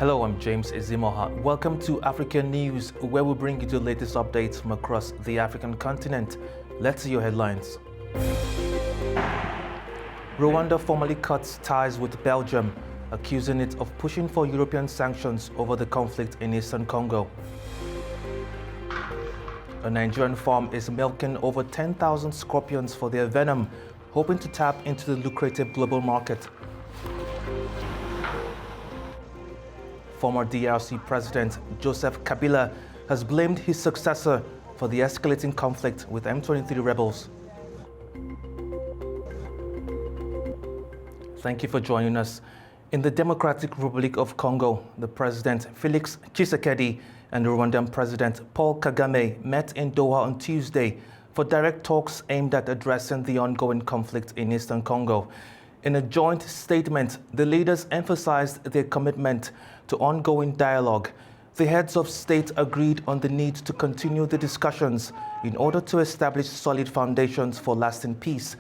Hello, I'm James Ezimoha. Welcome to African News, where we bring you the latest updates from across the African continent. Let's see your headlines. Rwanda formally cuts ties with Belgium, accusing it of pushing for European sanctions over the conflict in eastern Congo. A Nigerian farm is milking over 10,000 scorpions for their venom, hoping to tap into the lucrative global market. Former DRC President Joseph Kabila has blamed his successor for the escalating conflict with M23 rebels. Thank you for joining us. In the Democratic Republic of Congo, the President Felix Tshisekedi and the Rwandan President Paul Kagame met in Doha on Tuesday for direct talks aimed at addressing the ongoing conflict in eastern Congo. In a joint statement, the leaders emphasized their commitment to ongoing dialogue. The heads of state agreed on the need to continue the discussions in order to establish solid foundations for lasting peace.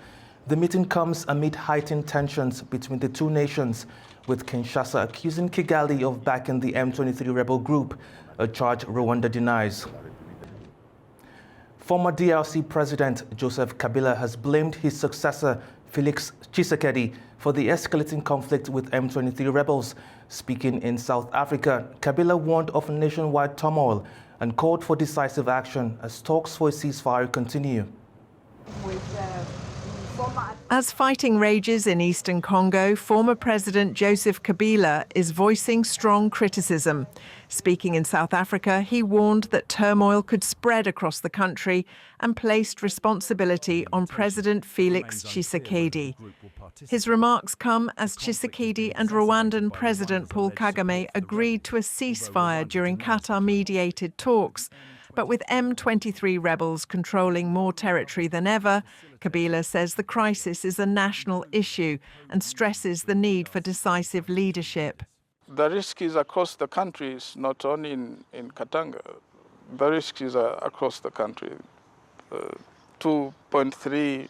The meeting comes amid heightened tensions between the two nations, with Kinshasa accusing Kigali of backing the M23 rebel group, a charge Rwanda denies. Former DRC President Joseph Kabila has blamed his successor Felix Tshisekedi for the escalating conflict with M23 rebels. Speaking in South Africa, Kabila warned of nationwide turmoil and called for decisive action as talks for a ceasefire continue. As fighting rages in eastern Congo, former President Joseph Kabila is voicing strong criticism. Speaking in South Africa, he warned that turmoil could spread across the country and placed responsibility on President Felix Tshisekedi. His remarks come as Tshisekedi and Rwandan President Paul Kagame agreed to a ceasefire during Qatar-mediated talks. But with M23 rebels controlling more territory than ever, Kabila says the crisis is a national issue and stresses the need for decisive leadership. The risk is across the country, it's not only in Katanga. The risk is across the country. 2.3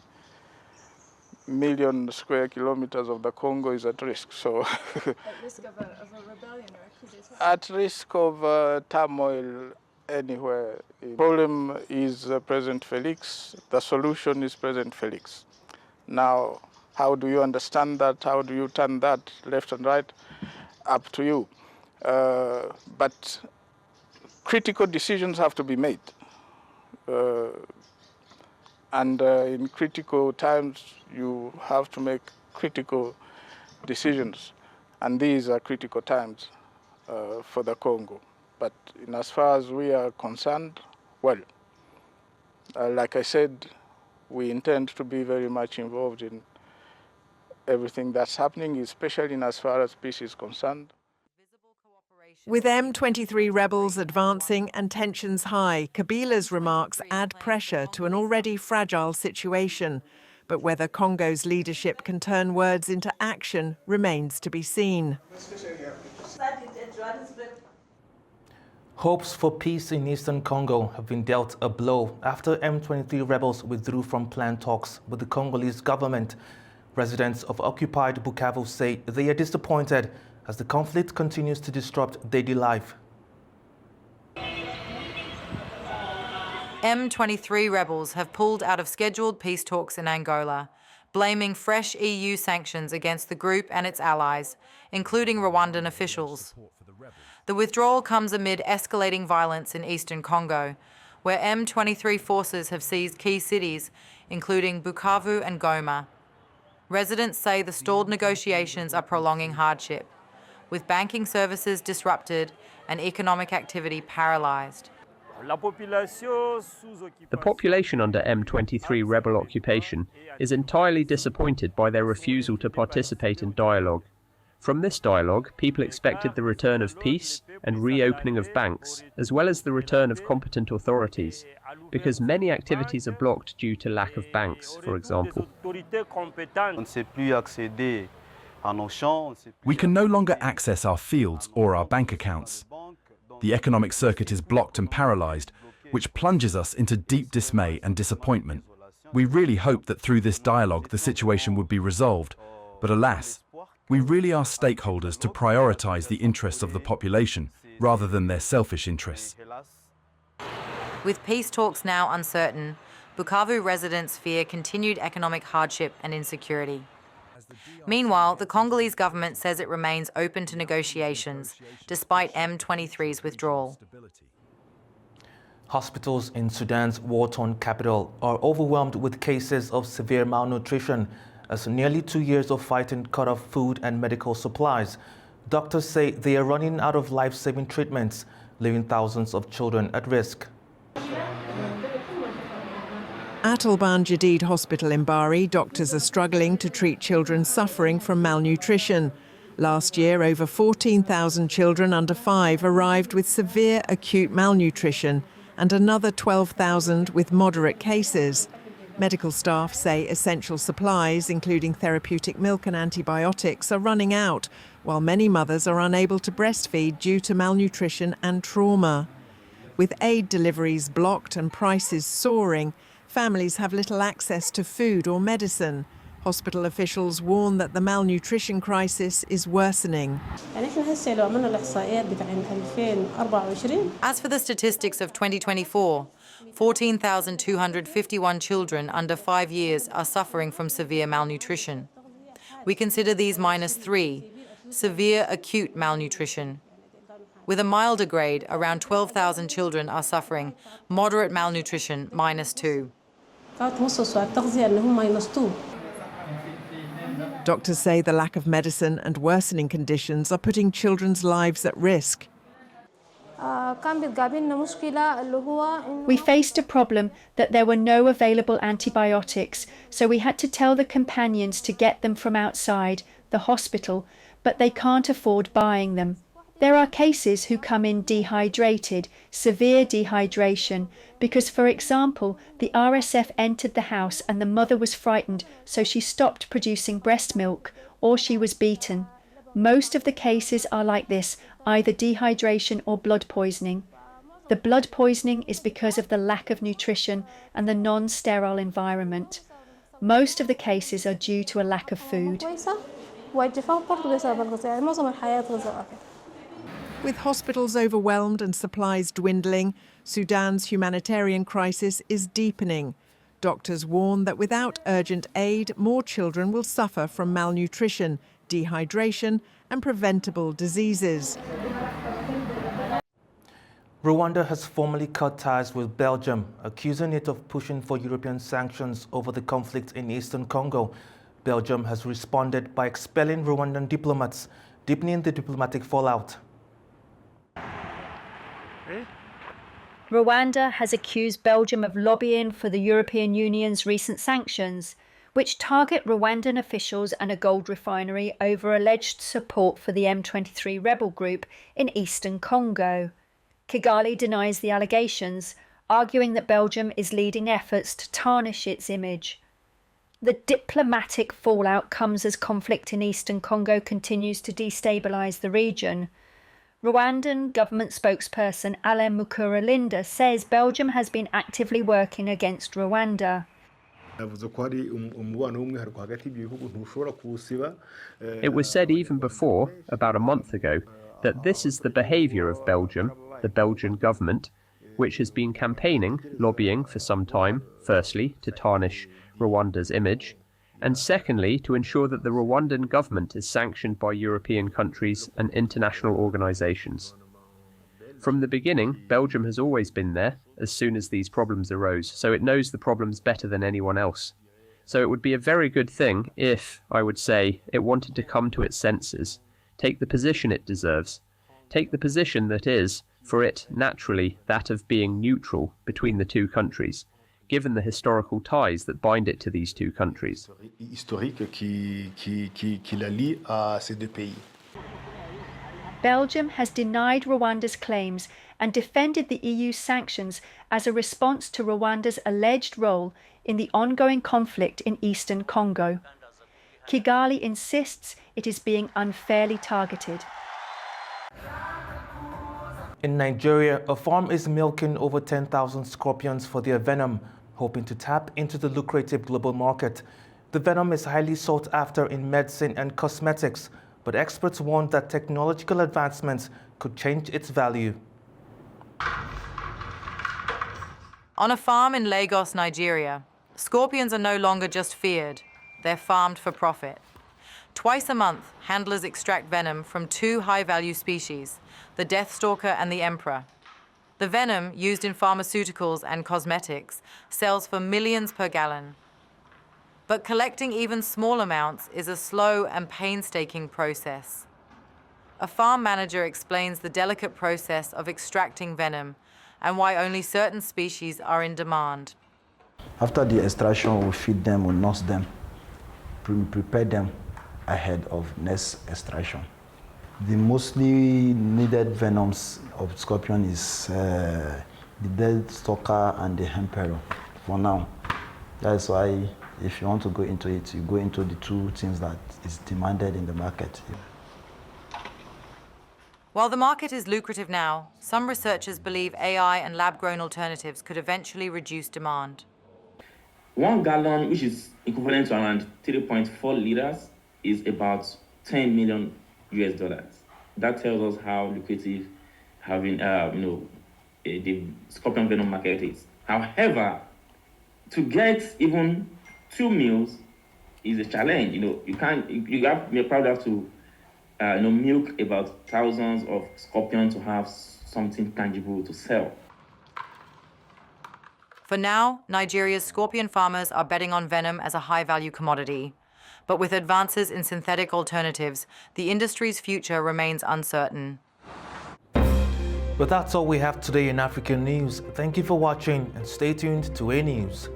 million square kilometers of the Congo is at risk. So at risk of a rebellion or a coup d'etat? At risk of turmoil anywhere. The problem is President Felix. The solution is President Felix. Now, how do you understand that? How do you turn that left and right? Up to you. But critical decisions have to be made. And in critical times, you have to make critical decisions. And these are critical times for the Congo. But in as far as we are concerned, well, like I said, we intend to be very much involved in everything that's happening, especially in as far as peace is concerned. With M23 rebels advancing and tensions high, Kabila's remarks add pressure to an already fragile situation. But whether Congo's leadership can turn words into action remains to be seen. Hopes for peace in eastern Congo have been dealt a blow after M23 rebels withdrew from planned talks with the Congolese government. Residents of occupied Bukavu say they are disappointed as the conflict continues to disrupt daily life. M23 rebels have pulled out of scheduled peace talks in Angola, blaming fresh EU sanctions against the group and its allies, including Rwandan officials. The withdrawal comes amid escalating violence in eastern Congo, where M23 forces have seized key cities, including Bukavu and Goma. Residents say the stalled negotiations are prolonging hardship, with banking services disrupted and economic activity paralysed. The population under M23 rebel occupation is entirely disappointed by their refusal to participate in dialogue. From this dialogue, people expected the return of peace and reopening of banks, as well as the return of competent authorities, because many activities are blocked due to lack of banks, for example. We can no longer access our fields or our bank accounts. The economic circuit is blocked and paralysed, which plunges us into deep dismay and disappointment. We really hoped that through this dialogue the situation would be resolved, but alas, We really are stakeholders to prioritize the interests of the population rather than their selfish interests. With peace talks now uncertain, Bukavu residents fear continued economic hardship and insecurity. Meanwhile, the Congolese government says it remains open to negotiations, despite M23's withdrawal. Hospitals in Sudan's war-torn capital are overwhelmed with cases of severe malnutrition as nearly 2 years of fighting cut off food and medical supplies. Doctors say they are running out of life-saving treatments, leaving thousands of children at risk. At Alban Jadid Hospital in Bari, doctors are struggling to treat children suffering from malnutrition. Last year, over 14,000 children under 5 arrived with severe acute malnutrition and another 12,000 with moderate cases. Medical staff say essential supplies, including therapeutic milk and antibiotics, are running out, while many mothers are unable to breastfeed due to malnutrition and trauma. With aid deliveries blocked and prices soaring, families have little access to food or medicine. Hospital officials warn that the malnutrition crisis is worsening. As for the statistics of 2024, 14,251 children under 5 years are suffering from severe malnutrition. We consider these -3, severe acute malnutrition. With a milder grade, around 12,000 children are suffering moderate malnutrition, -2. Doctors say the lack of medicine and worsening conditions are putting children's lives at risk. We faced a problem that there were no available antibiotics, so we had to tell the companions to get them from outside the hospital, but they can't afford buying them. There are cases who come in dehydrated, severe dehydration, because, for example, the RSF entered the house and the mother was frightened, so she stopped producing breast milk, or she was beaten. Most of the cases are like this, either dehydration or blood poisoning. The blood poisoning is because of the lack of nutrition and the non-sterile environment. Most of the cases are due to a lack of food. With hospitals overwhelmed and supplies dwindling, Sudan's humanitarian crisis is deepening. Doctors warn that without urgent aid, more children will suffer from malnutrition, dehydration and preventable diseases. Rwanda has formally cut ties with Belgium, accusing it of pushing for European sanctions over the conflict in eastern Congo. Belgium has responded by expelling Rwandan diplomats, deepening the diplomatic fallout. Rwanda has accused Belgium of lobbying for the European Union's recent sanctions, which target Rwandan officials and a gold refinery over alleged support for the M23 rebel group in eastern Congo. Kigali denies the allegations, arguing that Belgium is leading efforts to tarnish its image. The diplomatic fallout comes as conflict in eastern Congo continues to destabilise the region. Rwandan government spokesperson Alain Mukuralinda says Belgium has been actively working against Rwanda. It was said even before, about a month ago, that this is the behaviour of Belgium, the Belgian government, which has been campaigning, lobbying for some time, firstly, to tarnish Rwanda's image, and secondly, to ensure that the Rwandan government is sanctioned by European countries and international organisations. From the beginning, Belgium has always been there, as soon as these problems arose, so it knows the problems better than anyone else. So it would be a very good thing if, I would say, it wanted to come to its senses, take the position it deserves, take the position that is, for it, naturally, that of being neutral between the two countries, given the historical ties that bind it to these two countries. Belgium has denied Rwanda's claims and defended the EU sanctions as a response to Rwanda's alleged role in the ongoing conflict in eastern Congo. Kigali insists it is being unfairly targeted. In Nigeria, a farm is milking over 10,000 scorpions for their venom, hoping to tap into the lucrative global market. The venom is highly sought after in medicine and cosmetics, but experts warn that technological advancements could change its value. On a farm in Lagos, Nigeria, scorpions are no longer just feared, they're farmed for profit. Twice a month, handlers extract venom from two high-value species, the deathstalker and the emperor. The venom, used in pharmaceuticals and cosmetics, sells for millions per gallon. But collecting even small amounts is a slow and painstaking process. A farm manager explains the delicate process of extracting venom and why only certain species are in demand. After the extraction, we feed them, we nurse them, prepare them ahead of next extraction. The mostly needed venoms of scorpion is the deathstalker and the emperor for now. That's why if you want to go into it, you go into the two things that is demanded in the market. While the market is lucrative now, some researchers believe AI and lab-grown alternatives could eventually reduce demand. 1 gallon, which is equivalent to around 3.4 liters, is about $10 million US. That tells us how lucrative having, the scorpion venom market is. However, to get even 2 meals is a challenge. You probably have to milk about thousands of scorpions to have something tangible to sell. For now, Nigeria's scorpion farmers are betting on venom as a high-value commodity. But with advances in synthetic alternatives, the industry's future remains uncertain. But that's all we have today in African News. Thank you for watching and stay tuned to A News.